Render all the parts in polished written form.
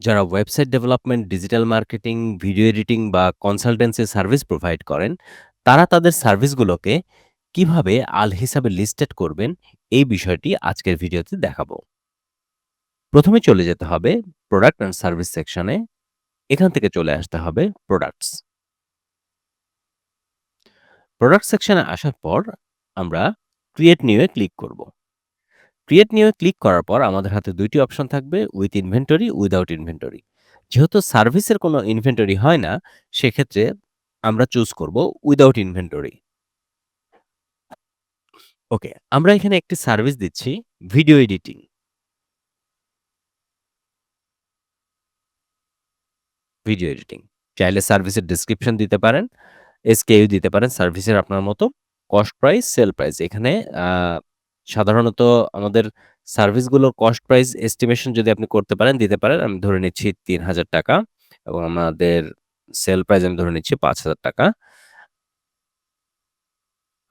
যারা website development, digital marketing, video editing বা consultancy service provide করেন, তারা তাদের সার্ভিসগুলোকে কিভাবে আল হিসাবে লিস্টেড করবেন, এই বিষয়টি আজকের ভিডিওতে দেখাবো। প্রথমে চলে যেতে হবে প্রোডাক্ট অ্যান্ড সার্ভিস সেকশনে। এখান থেকে চলে আসতে হবে প্রোডাক্টস। প্রোডাক্ট সেকশনে আসার পর আমরা ক্রিয়েট নিউ এ ক্লিক করব। ক্রিয়েট নিউ এ ক্লিক করার পর আমাদের হাতে ২ টি অপশন থাকবে, উইথ ইনভেন্টরি, উইথআউট ইনভেন্টরি। যেহেতু সার্ভিসের কোনো ইনভেন্টরি হয় না, সেক্ষেত্রে আমরা চুজ করব উইথআউট ইনভেন্টরি। ওকে, আমরা এখানে একটি সার্ভিস দিচ্ছি, ভিডিও এডিটিং। Video editing. চাইলে সার্ভিসের ডেসক্রিপশন দিতে পারেন, এসকেইউ দিতে পারেন সার্ভিসের আপনার মতো। Cost price, sale price. এখানে আ সাধারণত আমাদের সার্ভিসগুলোর কস্ট প্রাইস এস্টিমেশন যদি আপনি করতে পারেন, দিতে পারেন। আমি ধরে নিচ্ছি ৳৩,০০০ এবং আমাদের সেল প্রাইস আমি ধরে নিচ্ছি ৳৫,০০০।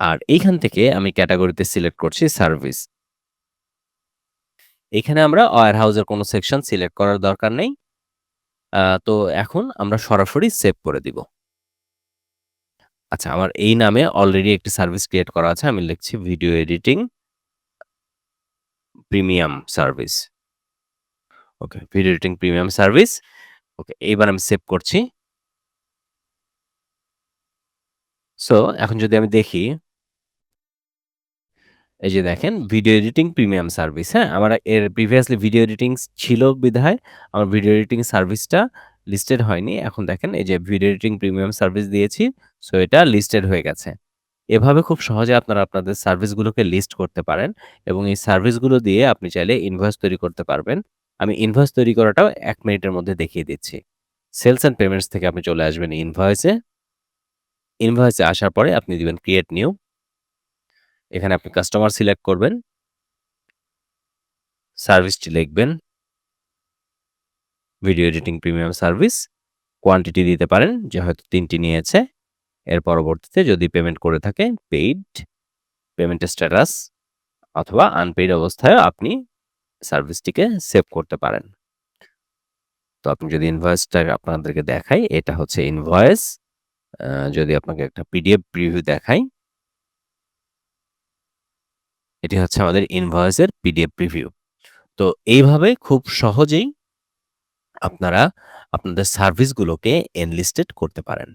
আর এইখান থেকে আমি ক্যাটেগরিতে সিলেক্ট করছি সার্ভিস। এখানে আমরা ওয়্যারহাউসের কোনো সেকশন সিলেক্ট করার দরকার নেই। তো এখন আমরা সরাসরি সেভ করে দিব। আচ্ছা, আমার এই নামে অলরেডি একটি সার্ভিস ক্রিয়েট করা আছে। আমি লিখছি ভিডিও এডিটিং প্রিমিয়াম সার্ভিস। ওকে, ভিডিও এডিটিং প্রিমিয়াম সার্ভিস। ওকে, এইবার আমি সেভ করছি। সো এখন যদি আমি দেখি, এই যে দেখেন ভিডিও এডিটিং প্রিমিয়াম সার্ভিস, হ্যাঁ? আমার এর প্রিভিয়াসলি ভিডিও এডিটিং ছিল বিধায় আমার ভিডিও এডিটিং সার্ভিসটা লিস্টেড হয়নি। এখন দেখেন এই যে ভিডিও এডিটিং প্রিমিয়াম সার্ভিস দিয়েছি। সো এটা লিস্টেড হয়ে গেছে। এভাবে খুব সহজে আপনারা আপনাদের সার্ভিসগুলোকে লিস্ট করতে পারেন এবং এই সার্ভিসগুলো দিয়ে আপনি চাইলে ইনভয়েস তৈরি করতে পারবেন। আমি ইনভয়েস তৈরি করাটাও ১ মিনিটের মধ্যে দেখিয়ে দিচ্ছি। সেলস অ্যান্ড পেমেন্টস থেকে আপনি চলে আসবেন ইনভয়েসে। ইনভয়েসে আসার পরে আপনি দিবেন ক্রিয়েট নিউ। এখানে আপনি কাস্টমার সিলেক্ট করবেন। সার্ভিসটি লিখবেন video editing premium service. Quantity দিতে পারেন যে হয়তো ৩ টি নিয়েছে। এর পরবর্তীতে যদি পেমেন্ট করে থাকে পেইড, পেমেন্টের স্ট্যাটাস অথবা আনপেইড অবস্থায়ও আপনি সার্ভিসটিকে সেভ করতে পারেন। তো আপনি যদি ইনভয়েসটা আপনাদেরকে দেখাই, এটা হচ্ছে ইনভয়েস। আ যদি আপনাকে একটা পিডিএফ প্রিভিউ দেখাই, এটি হচ্ছে আমাদের ইনভয়েসের পিডিএফ প্রিভিউ। তো এইভাবে খুব সহজেই আপনারা আপনাদের সার্ভিসগুলোকে এনলিস্টেড করতে পারেন।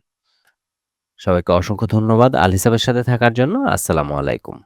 সবাইকে অসংখ্য ধন্যবাদ আল হিসাবের সাথে থাকার জন্য। আসসালামু আলাইকুম।